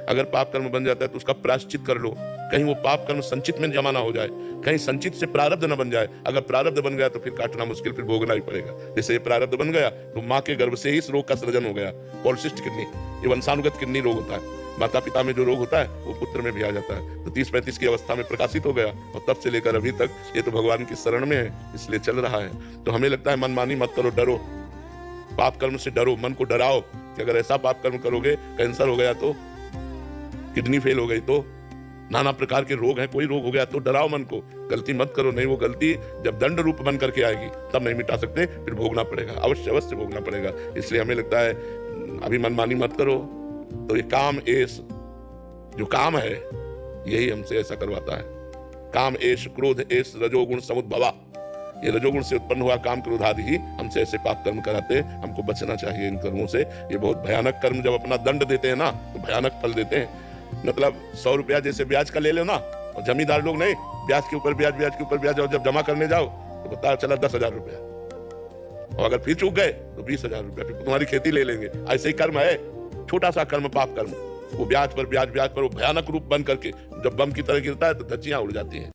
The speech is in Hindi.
अगर पाप कर्म बन जाता है तो उसका प्रायश्चित कर लो, कहीं वो पाप कर्म संचित में जमा ना हो जाए, कहीं संचित से प्रारब्ध न बन जाए। अगर प्रारब्ध बन गया तो फिर काटना मुश्किल, फिर भोगना ही पड़ेगा। जैसे ये प्रारब्ध बन गया तो माँ के गर्भ से ही इस रोग का सृजन हो गया, पॉलिसिस्टिक किडनी, ये वंशानुगत किडनी रोग होता है। माता पिता में जो रोग होता है वो पुत्र में भी आ जाता है। तो 30-35 की अवस्था में प्रकाशित हो गया और तब से लेकर अभी तक ये तो भगवान की शरण में है, इसलिए चल रहा है। तो हमें लगता है मनमानी मत करो, डरो, पाप कर्म से डरो, मन को डराओ कि अगर ऐसा पाप कर्म करोगे, कैंसर हो गया तो, किडनी फेल हो गई तो, नाना प्रकार के रोग हैं, कोई रोग हो गया तो डराओ मन को, गलती मत करो। नहीं, वो गलती जब दंड रूप बन करके आएगी तब नहीं मिटा सकते, फिर भोगना पड़ेगा, अवश्य भोगना पड़ेगा। इसलिए हमें लगता है अभी मनमानी मत करो। तो ये काम एश, जो काम है यही हमसे ऐसा करवाता है। काम एश, क्रोध एश, रजोगुण समुद्भवा, ये रजोगुण से उत्पन्न हुआ काम क्रोध आदि ही हमसे ऐसे पाप कर्म कराते। हमको बचना चाहिए इन कर्मों से। ये बहुत भयानक कर्म, जब अपना दंड देते हैं ना तो भयानक फल देते हैं। मतलब 100 रुपया जैसे ब्याज का ले लो ना, और जमींदार लोग नहीं, ब्याज के ऊपर ब्याज, ब्याज के ऊपर ब्याज, और जब जमा करने जाओ तो पता चला 10,000 रुपया, और अगर फिर चूक गए तो 20,000 रुपया, फिर तुम्हारी खेती ले लेंगे। ऐसे ही कर्म है, छोटा सा कर्म, पाप कर्म, वो ब्याज पर ब्याज, ब्याज पर वो भयानक रूप बन करके जब बम की तरह गिरता है तो धज्जियां उड़ जाती हैं।